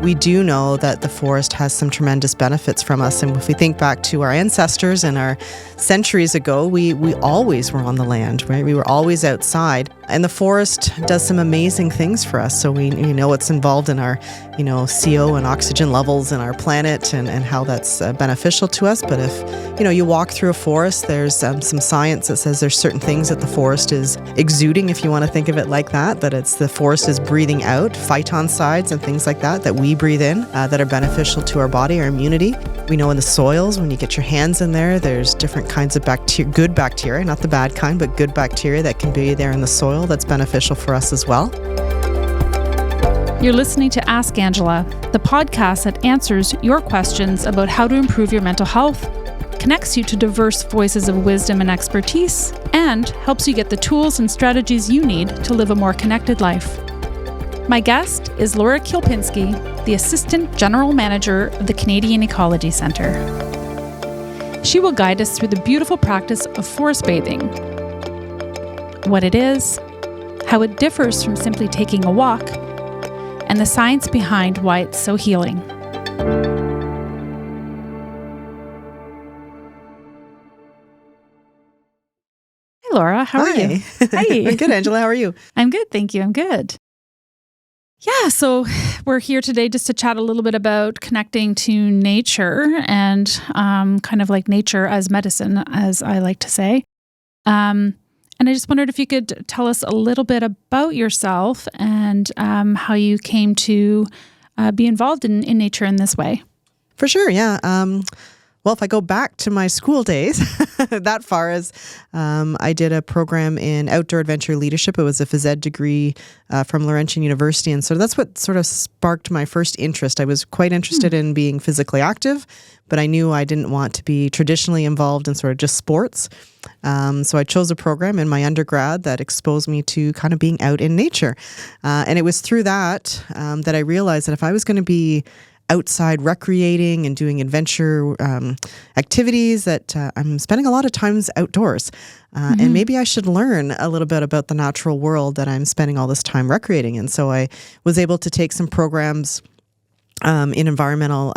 We do know that the forest has some tremendous benefits from us. And if we think back to our ancestors and our centuries ago, we always were on the land, right? We were always outside. And the forest does some amazing things for us. So we know what's involved in our, CO and oxygen levels in our planet and how that's beneficial to us. But if, you walk through a forest, there's some science that says there's certain things that the forest is exuding, if you want to think of it like that it's the forest is breathing out phytoncides and things like that we breathe in that are beneficial to our body, our immunity. We know in the soils, when you get your hands in there, there's different kinds of good bacteria, not the bad kind, but good bacteria that can be there in the soil that's beneficial for us as well. You're listening to Ask Angela, the podcast that answers your questions about how to improve your mental health, connects you to diverse voices of wisdom and expertise, and helps you get the tools and strategies you need to live a more connected life. My guest is Laura Kielpinski, the Assistant General Manager of the Canadian Ecology Centre. She will guide us through the beautiful practice of forest bathing, what it is, how it differs from simply taking a walk, and the science behind why it's so healing. Hi, Laura. How are you? Hi. I'm good, Angela. How are you? I'm good. Thank you. I'm good. Yeah, so we're here today just to chat a little bit about connecting to nature and kind of like nature as medicine, as I like to say. And I just wondered if you could tell us a little bit about yourself and how you came to be involved in nature in this way. For sure, yeah. Well, if I go back to my school days, that far as I did a program in outdoor adventure leadership. It was a phys ed degree from Laurentian University. And so that's what sort of sparked my first interest. I was quite interested in being physically active, but I knew I didn't want to be traditionally involved in sort of just sports. So I chose a program in my undergrad that exposed me to kind of being out in nature. And it was through that that I realized that if I was going to be outside recreating and doing adventure activities, that I'm spending a lot of times outdoors. And maybe I should learn a little bit about the natural world that I'm spending all this time recreating in. So I was able to take some programs in environmental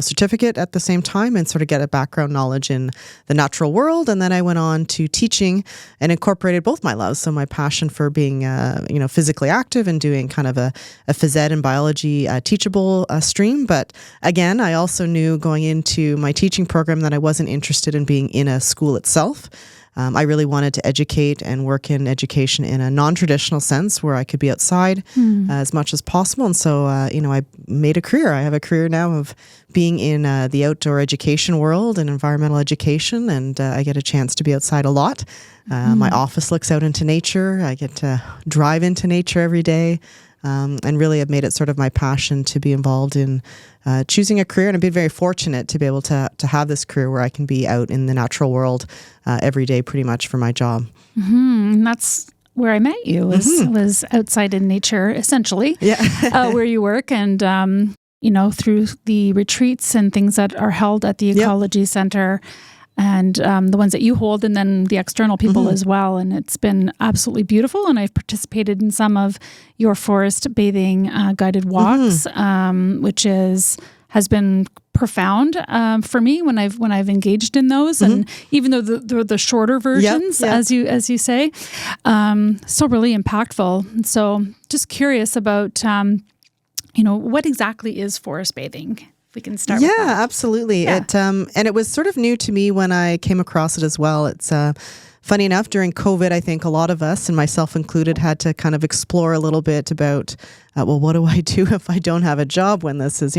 certificate at the same time and sort of get a background knowledge in the natural world. And then I went on to teaching and incorporated both my loves. So my passion for being, physically active and doing kind of a phys ed and biology teachable stream. But again, I also knew going into my teaching program that I wasn't interested in being in a school itself. I really wanted to educate and work in education in a non-traditional sense where I could be outside as much as possible. And so, I made a career. I have a career now of being in the outdoor education world and environmental education, and I get a chance to be outside a lot. My office looks out into nature. I get to drive into nature every day. And really have made it sort of my passion to be involved in choosing a career. And I've been very fortunate to be able to have this career where I can be out in the natural world every day pretty much for my job. And that's where I met you, was outside in nature, essentially, where you work. And, through the retreats and things that are held at the Ecology Centre. And the ones that you hold, and then the external people as well. And it's been absolutely beautiful. And I've participated in some of your forest bathing guided walks, which has been profound for me when I've engaged in those. And even though they're the shorter versions, as you say, still really impactful. So just curious about what exactly is forest bathing. We can start with that. Yeah, absolutely. Yeah. And it was sort of new to me when I came across it as well. It's funny enough, during COVID, I think a lot of us, and myself included, had to kind of explore a little bit about, what do I do if I don't have a job when this is,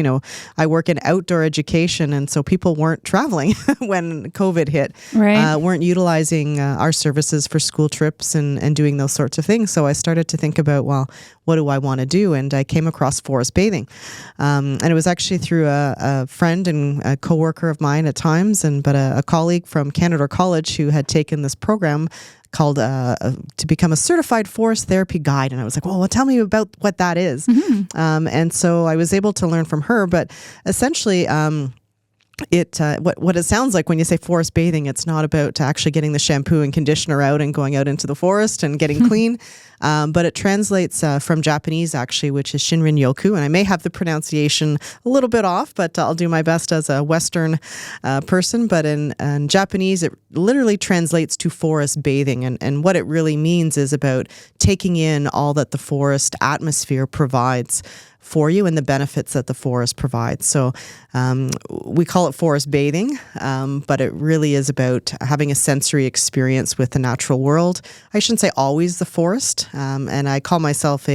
I work in outdoor education. And so people weren't traveling when COVID hit, weren't utilizing our services for school trips and doing those sorts of things. So I started to think about, what do I want to do? And I came across forest bathing. And it was actually through a friend and a coworker of mine at times, but a colleague from Canada College who had taken this program called to become a certified forest therapy guide. And I was like, well, tell me about what that is. And so I was able to learn from her. But essentially, what it sounds like when you say forest bathing, it's not about actually getting the shampoo and conditioner out and going out into the forest and getting clean, but it translates from Japanese actually, which is Shinrin Yoku, and I may have the pronunciation a little bit off, but I'll do my best as a Western person. But in Japanese, it literally translates to forest bathing, and what it really means is about taking in all that the forest atmosphere provides for you and the benefits that the forest provides. So we call it forest bathing, but it really is about having a sensory experience with the natural world. I shouldn't say always the forest, and I call myself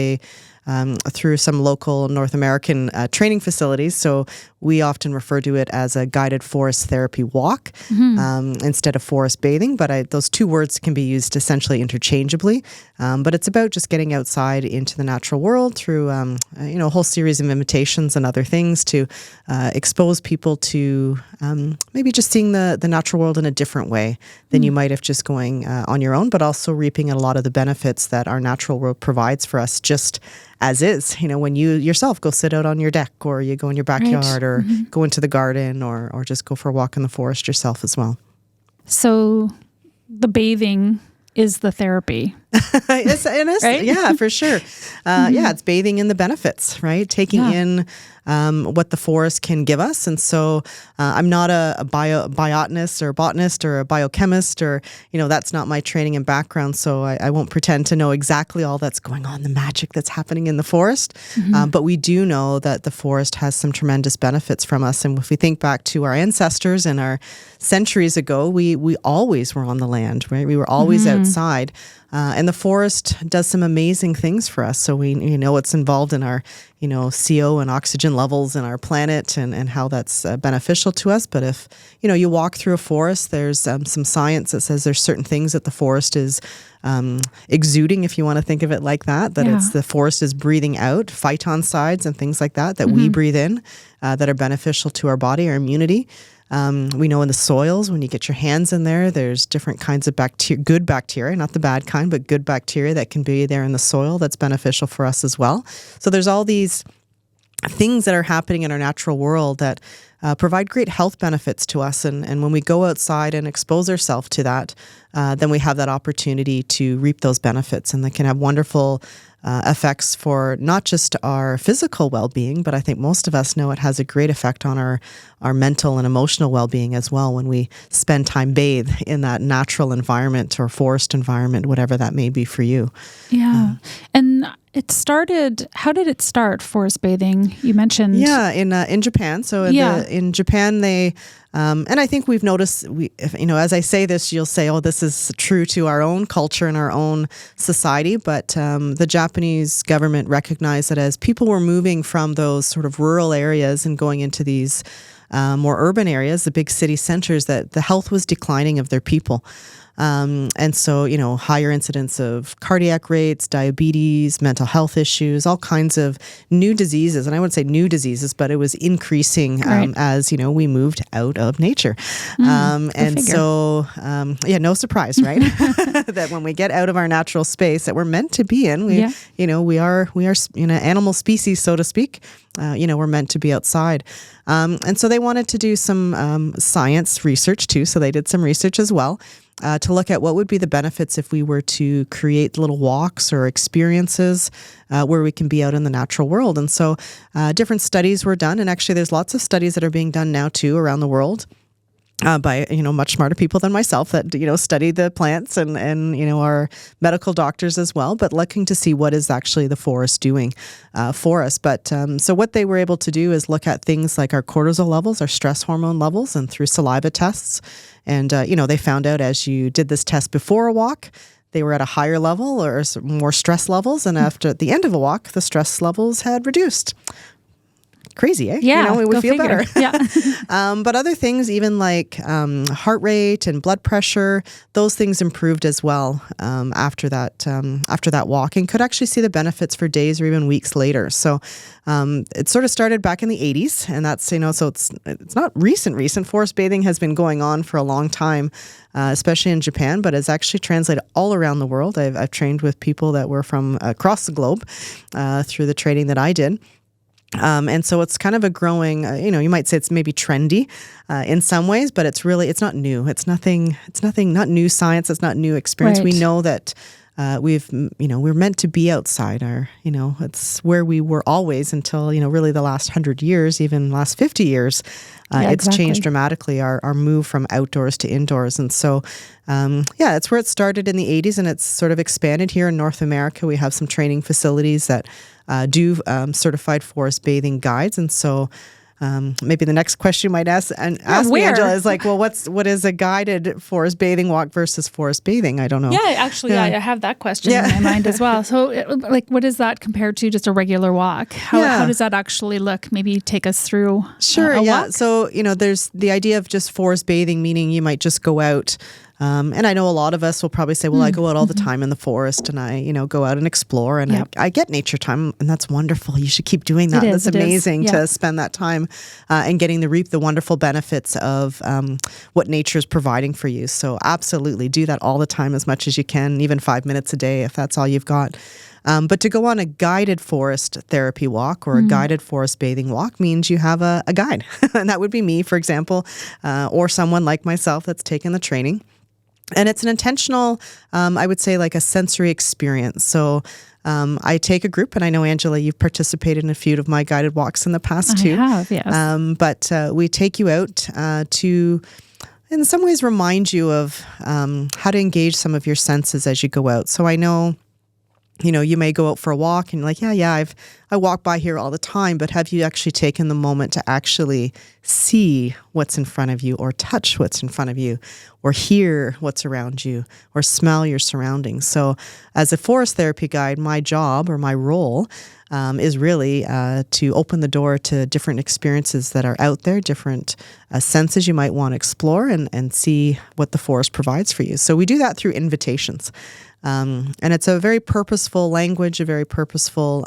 through some local North American training facilities. So we often refer to it as a guided forest therapy walk instead of forest bathing. But those two words can be used essentially interchangeably. But it's about just getting outside into the natural world through a whole series of invitations and other things to expose people to maybe just seeing the natural world in a different way than you might have just going on your own, but also reaping a lot of the benefits that our natural world provides for us just as is. When you yourself go sit out on your deck, or you go in your backyard, or go into the garden, or just go for a walk in the forest yourself as well. So the bathing is the therapy. Right? Yeah, for sure. Yeah, it's bathing in the benefits, right? Taking in what the forest can give us. And so I'm not a biotanist or a botanist or a biochemist, or, that's not my training and background. So I won't pretend to know exactly all that's going on, the magic that's happening in the forest. But we do know that the forest has some tremendous benefits from us. And if we think back to our ancestors and our centuries ago, we always were on the land, right? We were always outside. And the forest does some amazing things for us. So we know what's involved in our, CO and oxygen levels in our planet, and how that's beneficial to us. But if, you walk through a forest, there's some science that says there's certain things that the forest is exuding, if you want to think of it like that, it's the forest is breathing out phytoncides and things like that we breathe in that are beneficial to our body, our immunity. We know in the soils, when you get your hands in there, there's different kinds of good bacteria, not the bad kind, but good bacteria that can be there in the soil that's beneficial for us as well. So there's all these things that are happening in our natural world that provide great health benefits to us. And when we go outside and expose ourselves to that, then we have that opportunity to reap those benefits, and they can have wonderful effects for not just our physical well-being, but I think most of us know it has a great effect on our mental and emotional well-being as well when we spend time bathed in that natural environment or forest environment, whatever that may be for you. Yeah. And how did it start, forest bathing? You mentioned. Yeah, in Japan. So in Japan, they, and I think we've noticed, as I say this, you'll say, oh, this is true to our own culture and our own society. But the Japanese government recognized that as people were moving from those sort of rural areas and going into these more urban areas, the big city centers, that the health was declining of their people. And so, higher incidence of cardiac rates, diabetes, mental health issues, all kinds of new diseases. And I wouldn't say new diseases, but it was increasing as, we moved out of nature. And so, no surprise, right? That when we get out of our natural space that we're meant to be in, we are an animal species, so to speak. We're meant to be outside. And so they wanted to do some science research too. So they did some research as well. To look at what would be the benefits if we were to create little walks or experiences where we can be out in the natural world. And so different studies were done. And actually, there's lots of studies that are being done now, too, around the world by, much smarter people than myself that, study the plants and are medical doctors as well, but looking to see what is actually the forest doing for us. But so what they were able to do is look at things like our cortisol levels, our stress hormone levels, and through saliva tests. And, they found out as you did this test before a walk, they were at a higher level or more stress levels. And after the end of a walk, the stress levels had reduced. Crazy, eh? Yeah, we would feel better. Yeah. But other things, even like heart rate and blood pressure, those things improved as well after that walk, and could actually see the benefits for days or even weeks later. So it sort of started back in the 80s, and that's so it's not recent. Forest bathing has been going on for a long time, especially in Japan, but it's actually translated all around the world. I've trained with people that were from across the globe through the training that I did. And so it's kind of a growing, you might say it's maybe trendy in some ways, but it's not new. It's nothing, not new science. It's not new experience. Right. We know that we're meant to be outside. It's where we were always until, really the last 100 years, even last 50 years. It's changed dramatically, our move from outdoors to indoors. And so, it's where it started in the 80s, and it's sort of expanded here in North America. We have some training facilities that do certified forest bathing guides. And so maybe the next question you might ask me, Angela, is like, well, what is a guided forest bathing walk versus forest bathing? I don't know. Yeah, actually, I have that question in my mind as well. So, what is that compared to just a regular walk? How does that actually look? Maybe take us through a walk? So, there's the idea of just forest bathing, meaning you might just go out. And I know a lot of us will probably say, well, I go out all the time in the forest and I, go out and explore and I get nature time, and that's wonderful. You should keep doing that. That's amazing to spend that time and getting to reap the wonderful benefits of what nature is providing for you. So absolutely do that all the time as much as you can, even 5 minutes a day if that's all you've got. But to go on a guided forest therapy walk or a guided forest bathing walk means you have a guide. And that would be me, for example, or someone like myself that's taken the training. And it's an intentional, I would say, like a sensory experience. So I take a group, and I know, Angela, you've participated in a few of my guided walks in the past too. I have, yes. But we take you out to, in some ways, remind you of how to engage some of your senses as you go out. So I know, you may go out for a walk and you're like, I walk by here all the time, but have you actually taken the moment to actually see what's in front of you, or touch what's in front of you, or hear what's around you, or smell your surroundings? So as a forest therapy guide, my job or my role is really to open the door to different experiences that are out there, different senses you might want to explore and see what the forest provides for you. So we do that through invitations. And it's a very purposeful language, a very purposeful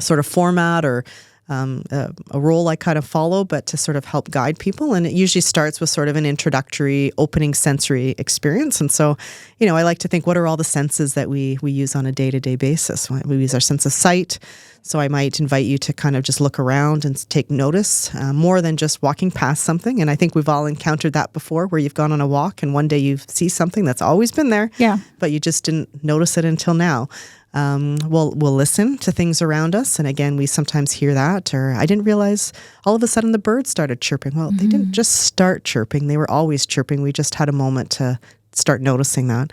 sort of format or a role I kind of follow, but to sort of help guide people. And it usually starts with sort of an introductory opening sensory experience. And so, I like to think, what are all the senses that we use on a day-to-day basis? We use our sense of sight. So I might invite you to kind of just look around and take notice more than just walking past something. And I think we've all encountered that before, where you've gone on a walk and one day you see something that's always been there, but you just didn't notice it until now. We'll listen to things around us. And again, we sometimes hear that, or I didn't realize all of a sudden the birds started chirping. Well, they didn't just start chirping. They were always chirping. We just had a moment to start noticing that.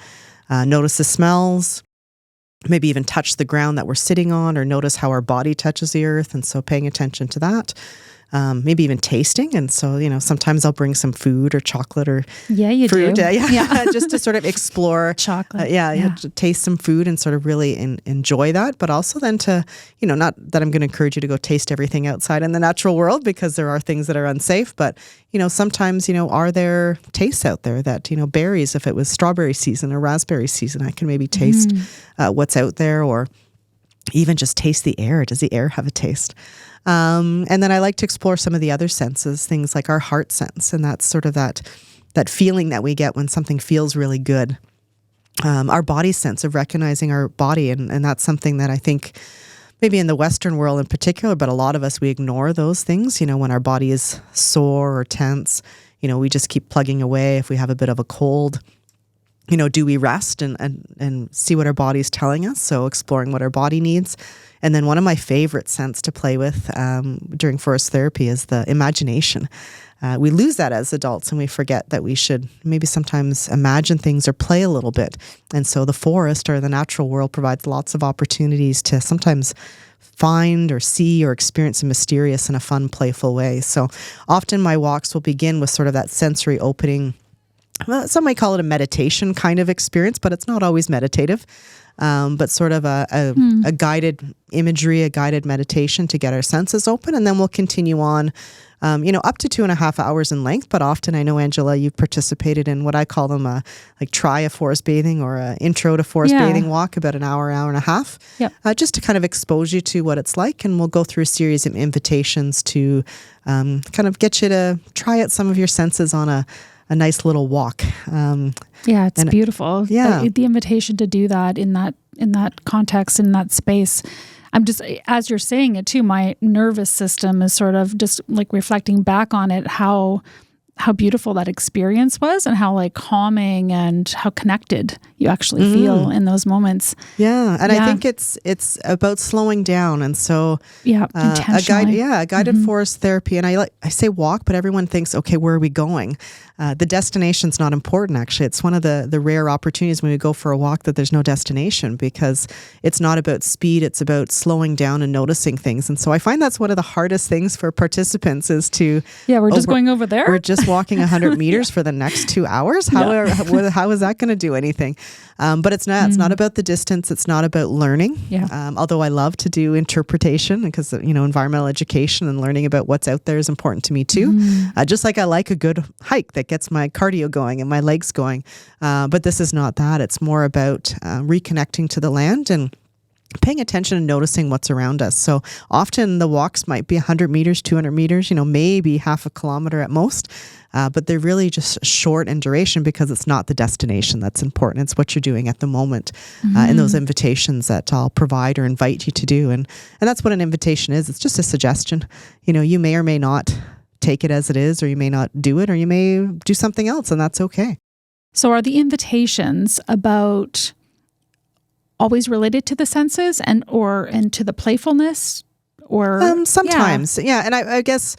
Notice the smells, maybe even touch the ground that we're sitting on, or notice how our body touches the earth. And so paying attention to that. Maybe even tasting. And so, sometimes I'll bring some food or chocolate or fruit. Just to sort of explore chocolate. To taste some food and sort of really enjoy that. But also then to, not that I'm going to encourage you to go taste everything outside in the natural world, because there are things that are unsafe. But, sometimes, are there tastes out there that, berries, if it was strawberry season or raspberry season, I can maybe taste what's out there, or even just taste the air. Does the air have a taste? And then I like to explore some of the other senses, things like our heart sense. And that's sort of that feeling that we get when something feels really good. Our body sense of recognizing our body. And that's something that I think maybe in the Western world in particular, but a lot of us, we ignore those things. When our body is sore or tense, we just keep plugging away. If we have a bit of a cold, do we rest and see what our body's telling us? So exploring what our body needs. And then one of my favorite scents to play with during forest therapy is the imagination. We lose that as adults, and we forget that we should maybe sometimes imagine things or play a little bit. And so the forest or the natural world provides lots of opportunities to sometimes find or see or experience a mysterious and a fun, playful way. So often my walks will begin with sort of that sensory opening. Well, some might call it a meditation kind of experience, but it's not always meditative. But sort of a guided imagery, a guided meditation to get our senses open. And then we'll continue on, up to 2.5 hours in length. But often, I know, Angela, you've participated in what I call them try a forest bathing or a intro to forest bathing walk, about an hour and a half, just to kind of expose you to what it's like. And we'll go through a series of invitations to kind of get you to try out some of your senses on a nice little walk. It's beautiful. The invitation to do that in that context, in that space. I'm just, as you're saying it too, my nervous system is sort of just like reflecting back on it, how beautiful that experience was and how like calming and how connected you actually feel in those moments. Yeah. And I think it's about slowing down. And so a guided forest therapy. And I say walk, but everyone thinks, okay, where are we going? The destination's not important, actually. It's one of the rare opportunities when we go for a walk that there's no destination, because it's not about speed. It's about slowing down and noticing things. And so I find that's one of the hardest things for participants is to... Yeah, we're just going over there. We're just walking 100 meters for the next 2 hours. How is that going to do anything? But it's not. It's not about the distance. It's not about learning. Yeah. Although I love to do interpretation, because environmental education and learning about what's out there is important to me too. Just like I like a good hike that gets my cardio going and my legs going. But this is not that. It's more about reconnecting to the land and paying attention and noticing what's around us. So often the walks might be 100 meters, 200 meters, maybe half a kilometer at most. But they're really just short in duration because it's not the destination that's important. It's what you're doing at the moment and those invitations that I'll provide or invite you to do. And that's what an invitation is. It's just a suggestion. You may or may not take it as it is, or you may not do it, or you may do something else, and that's okay. So are the invitations about always related to the senses and to the playfulness, or sometimes, yeah. And I guess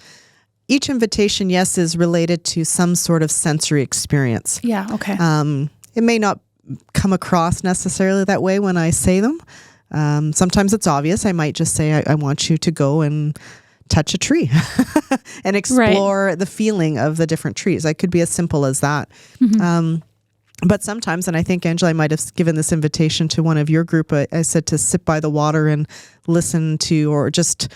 each invitation, yes, is related to some sort of sensory experience. Yeah. Okay. It may not come across necessarily that way when I say them. Sometimes it's obvious. I might just say, I want you to go and touch a tree and explore the feeling of the different trees. It could be as simple as that. But sometimes, and I think, Angela, I might have given this invitation to one of your group. I said to sit by the water and listen to, or just,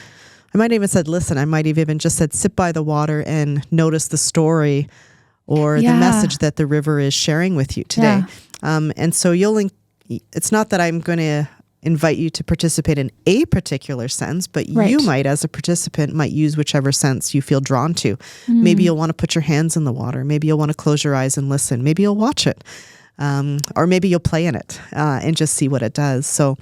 I might have even said listen. I might have even just said sit by the water and notice the story or the message that the river is sharing with you today. Yeah. And so it's not that I'm going to invite you to participate in a particular sense, but you might, as a participant, might use whichever sense you feel drawn to. Maybe you'll want to put your hands in the water. Maybe you'll want to close your eyes and listen. Maybe you'll watch it. Or maybe you'll play in it and just see what it does. So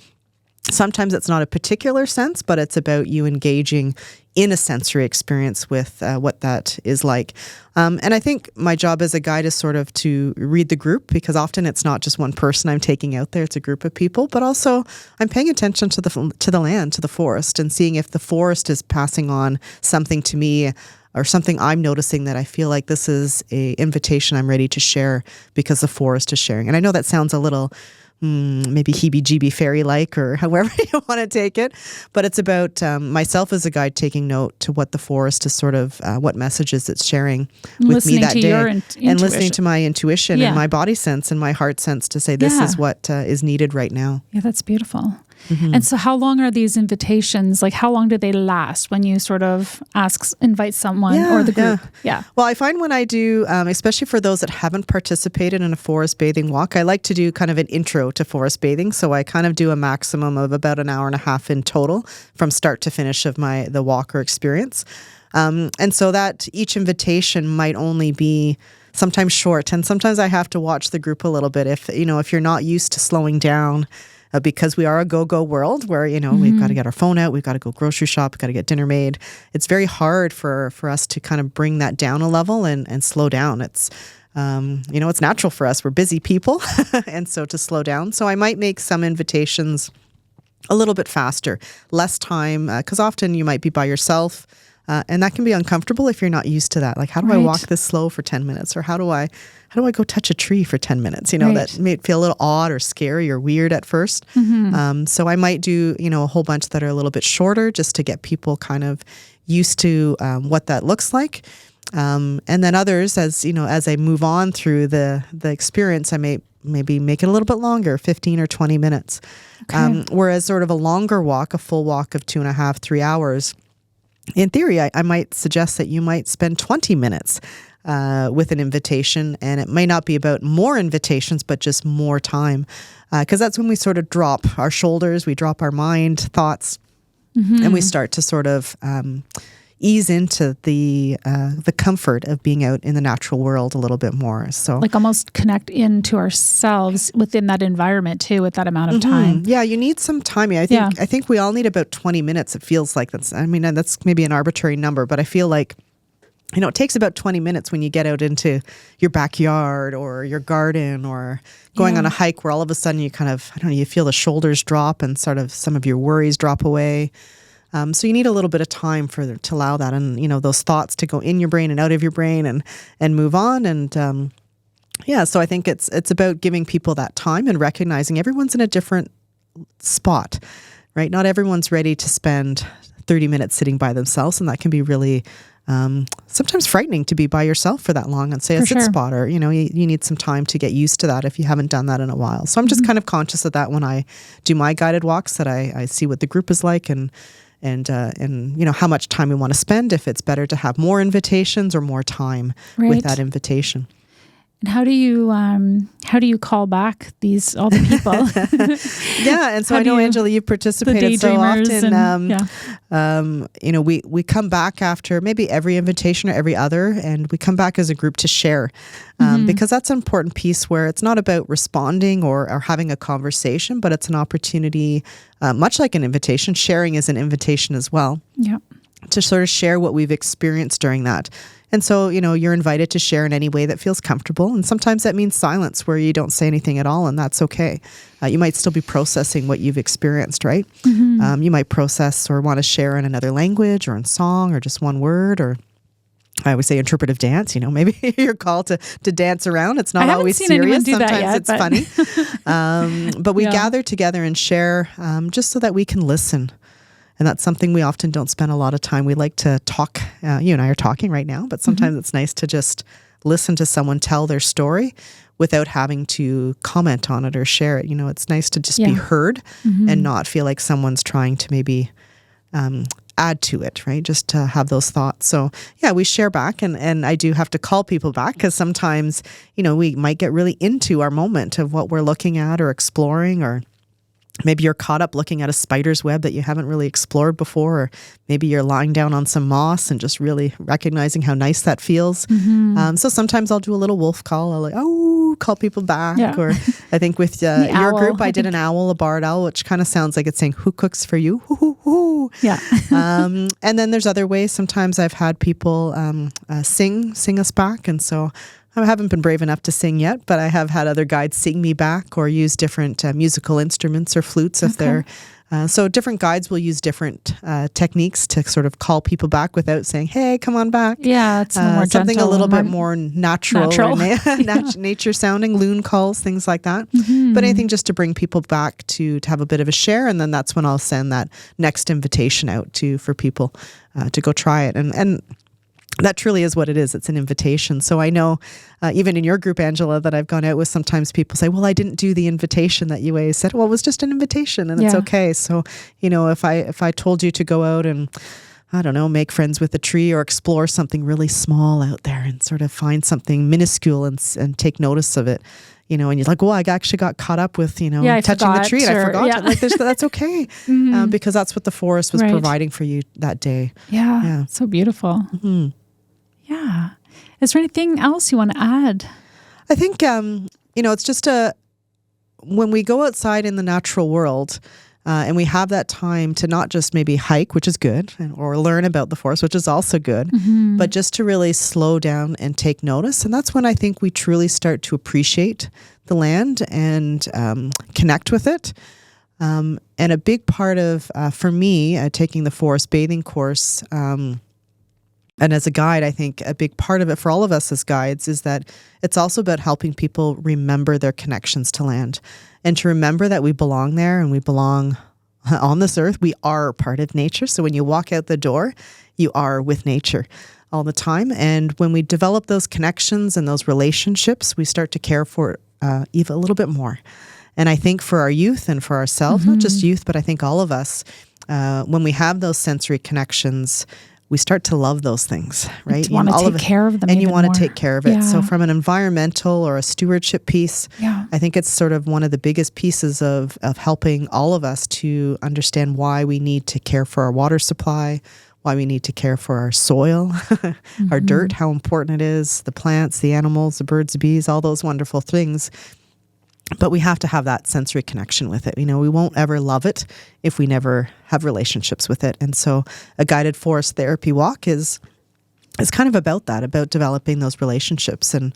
sometimes it's not a particular sense, but it's about you engaging in a sensory experience with what that is like. And I think my job as a guide is sort of to read the group, because often it's not just one person I'm taking out there, it's a group of people, but also I'm paying attention to the land, to the forest, and seeing if the forest is passing on something to me or something I'm noticing that I feel like this is a invitation I'm ready to share because the forest is sharing. And I know that sounds a little maybe heebie-jeebie fairy-like, or however you want to take it. But it's about myself as a guide taking note to what the forest is sort of, what messages it's sharing with me that day. And listening to my intuition and my body sense and my heart sense to say, this is what is needed right now. Yeah, that's beautiful. And so how long are these invitations? Like, how long do they last when you sort of invite someone or the group? Yeah. Well, I find when I do, especially for those that haven't participated in a forest bathing walk, I like to do kind of an intro to forest bathing. So I kind of do a maximum of about an hour and a half in total from start to finish of the walk or experience. And so that each invitation might only be sometimes short. And sometimes I have to watch the group a little bit. If you're not used to slowing down, because we are a go-go world where, we've got to get our phone out, we've got to go grocery shop, we've got to get dinner made. It's very hard for us to kind of bring that down a level and slow down. It's, it's natural for us. We're busy people. And so to slow down. So I might make some invitations a little bit faster, less time, because often you might be by yourself. And that can be uncomfortable if you're not used to that. Like, how do I walk this slow for 10 minutes? Or how do I go touch a tree for 10 minutes? That may feel a little odd or scary or weird at first. So I might do, a whole bunch that are a little bit shorter just to get people kind of used to what that looks like. And then others, as I move on through the experience, I may maybe make it a little bit longer, 15 or 20 minutes. Okay. Whereas sort of a longer walk, a full walk of 2.5, 3 hours, in theory, I might suggest that you might spend 20 minutes with an invitation, and it may not be about more invitations, but just more time, because that's when we sort of drop our shoulders, we drop our mind thoughts, and we start to sort of ease into the comfort of being out in the natural world a little bit more. So like almost connect into ourselves within that environment too, with that amount of time. Yeah, you need some time. I think we all need about 20 minutes. It feels like that's maybe an arbitrary number, but I feel like, it takes about 20 minutes when you get out into your backyard or your garden or going on a hike where all of a sudden you kind of, you feel the shoulders drop and sort of some of your worries drop away. So you need a little bit of time to allow that and, those thoughts to go in your brain and out of your brain and move on. And so I think it's about giving people that time and recognizing everyone's in a different spot, right? Not everyone's ready to spend 30 minutes sitting by themselves, and that can be really sometimes frightening to be by yourself for that long and say a sit spot, or you need some time to get used to that if you haven't done that in a while. So I'm just kind of conscious of that when I do my guided walks, that I see what the group is like and how much time we want to spend, if it's better to have more invitations or more time with that invitation. And how do you ccall back all the people? And so I know, Angela, you've participated so often. We come back after maybe every invitation or every other, and we come back as a group to share, because that's an important piece where it's not about responding or having a conversation, but it's an opportunity, much like an invitation. Sharing is an invitation as well. Yeah. To sort of share what we've experienced during that. And so, you're invited to share in any way that feels comfortable. And sometimes that means silence, where you don't say anything at all, and that's okay. You might still be processing what you've experienced, right? You might process or want to share in another language or in song or just one word, or I always say interpretive dance. Maybe you're called to dance around. It's not always serious. Sometimes it's funny. But we gather together and share just so that we can listen. And that's something we often don't spend a lot of time. We like to talk. You and I are talking right now, but sometimes it's nice to just listen to someone tell their story without having to comment on it or share it. It's nice to just be heard and not feel like someone's trying to maybe add to it, right? Just to have those thoughts. So we share back, and I do have to call people back, because sometimes, we might get really into our moment of what we're looking at or exploring, or maybe you're caught up looking at a spider's web that you haven't really explored before, or maybe you're lying down on some moss and just really recognizing how nice that feels. So sometimes I'll do a little wolf call. I'll call people back. Yeah. Or I think with your group, I did an owl, a barred owl, which kind of sounds like it's saying, "Who cooks for you?" Hoo, hoo, hoo. Yeah. And then there's other ways. Sometimes I've had people sing us back, and so I haven't been brave enough to sing yet, but I have had other guides sing me back or use different musical instruments or flutes if they're... So different guides will use different techniques to sort of call people back without saying, "Hey, come on back." Yeah, it's more something a little bit more natural. Nature sounding, loon calls, things like that. But anything just to bring people back to have a bit of a share, and then that's when I'll send that next invitation out for people to go try it. And that truly is what it is. It's an invitation. So I know, even in your group, Angela, that I've gone out with, sometimes people say, "Well, I didn't do the invitation that you said." Well, it was just an invitation, and it's okay. So, if I told you to go out and, I don't know, make friends with a tree or explore something really small out there and sort of find something minuscule and take notice of it, and you're like, "Well, I actually got caught up with, touching the tree, and I forgot." That's okay, because that's what the forest was providing for you that day. Yeah. So beautiful. Yeah. Is there anything else you want to add? I think, it's just when we go outside in the natural world, and we have that time to not just maybe hike, which is good, or learn about the forest, which is also good, but just to really slow down and take notice. And that's when I think we truly start to appreciate the land and connect with it. And a big part of, for me, taking the forest bathing course, and as a guide, I think a big part of it for all of us as guides is that it's also about helping people remember their connections to land, and to remember that we belong there and we belong on this earth. We are part of nature. So when you walk out the door, you are with nature all the time. And when we develop those connections and those relationships, we start to care for it even a little bit more. And I think for our youth and for ourselves, not just youth, but I think all of us, when we have those sensory connections, we start to love those things, right? You want to take care of them, and you want to take care of it. So from an environmental or a stewardship piece, I think it's sort of one of the biggest pieces of helping all of us to understand why we need to care for our water supply, why we need to care for our soil, our dirt, how important it is, the plants, the animals, the birds, the bees, all those wonderful things. But we have to have that sensory connection with it. We won't ever love it if we never have relationships with it. And so a guided forest therapy walk is kind of about that, about developing those relationships. And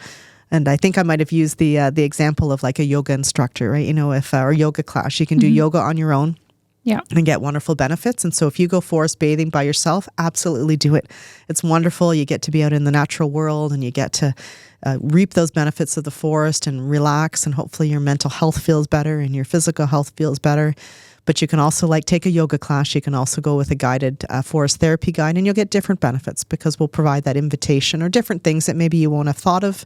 I think I might have used the example of like a yoga instructor, right? If or yoga class, you can do yoga on your own. Yeah. And get wonderful benefits. And so if you go forest bathing by yourself, absolutely do it. It's wonderful. You get to be out in the natural world and you get to reap those benefits of the forest and relax. And hopefully your mental health feels better and your physical health feels better. But you can also take a yoga class. You can also go with a guided forest therapy guide and you'll get different benefits because we'll provide that invitation or different things that maybe you won't have thought of.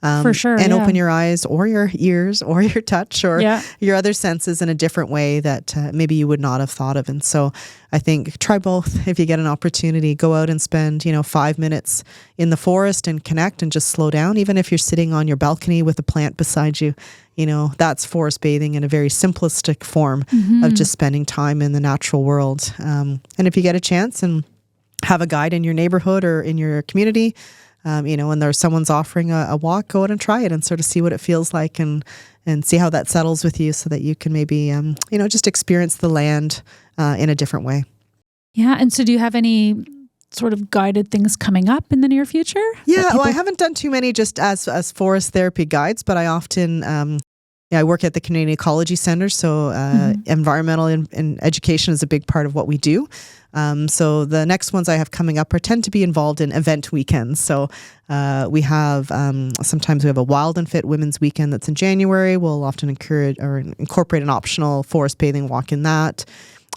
For sure. And open your eyes or your ears or your touch or your other senses in a different way that maybe you would not have thought of. And so I think try both if you get an opportunity. Go out and spend, 5 minutes in the forest and connect and just slow down. Even if you're sitting on your balcony with a plant beside you, that's forest bathing in a very simplistic form of just spending time in the natural world. And if you get a chance and have a guide in your neighborhood or in your community, when there's someone's offering a walk, go out and try it and sort of see what it feels like and see how that settles with you so that you can maybe, just experience the land in a different way. Yeah. And so do you have any sort of guided things coming up in the near future? Yeah. Well, I haven't done too many just as forest therapy guides, but I often, I work at the Mattawa Ecology Centre. So environmental and education is a big part of what we do. So the next ones I have coming up tend to be involved in event weekends. So we have, sometimes we have a Wild and Fit Women's Weekend that's in January. We'll often encourage or incorporate an optional forest bathing walk in that.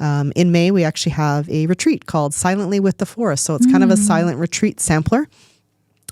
In May, we actually have a retreat called Silently with the Forest. So it's kind of a silent retreat sampler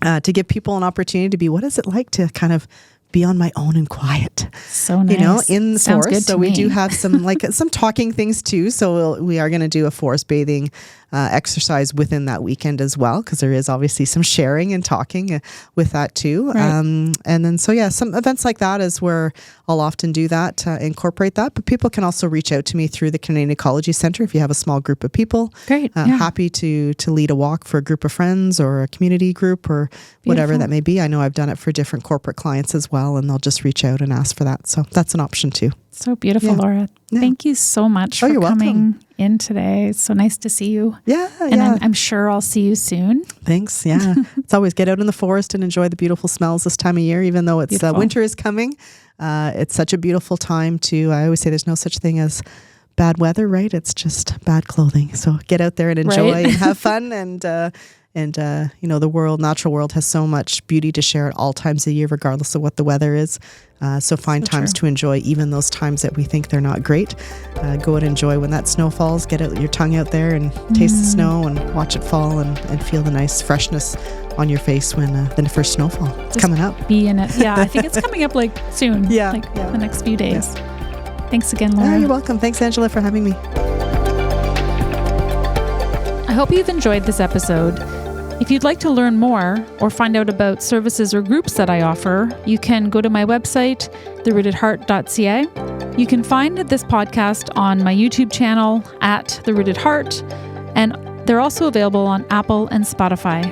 to give people an opportunity to be, what is it like to kind of be on my own and quiet. So nice. In the forest. So we do have some some talking things too. So we are going to do a forest bathing exercise within that weekend as well, because there is obviously some sharing and talking with that too. Right. And then some events like that is where I'll often do that, incorporate that. But people can also reach out to me through the Mattawa Ecology Centre if you have a small group of people. Great. Happy to lead a walk for a group of friends or a community group or whatever that may be. I know I've done it for different corporate clients as well, and they'll just reach out and ask for that. So that's an option too. So beautiful, Laura. Yeah. Thank you so much for coming in today. It's so nice to see you. And I'm sure I'll see you soon. Thanks. Yeah. It's always get out in the forest and enjoy the beautiful smells this time of year, even though it's winter is coming. It's such a beautiful time I always say there's no such thing as bad weather, right? It's just bad clothing. So get out there and enjoy and have fun and the natural world has so much beauty to share at all times of year, regardless of what the weather is. So find times to enjoy even those times that we think they're not great. Go and enjoy when that snow falls. Get your tongue out there and taste the snow and watch it fall and feel the nice freshness on your face when the first snowfall is coming up. Be in it. Yeah, I think it's coming up soon. The next few days. Thanks again, Laura. You're welcome. Thanks, Angela, for having me. I hope you've enjoyed this episode. If you'd like to learn more or find out about services or groups that I offer, you can go to my website, therootedheart.ca. You can find this podcast on my YouTube channel @The Rooted Heart, and they're also available on Apple and Spotify.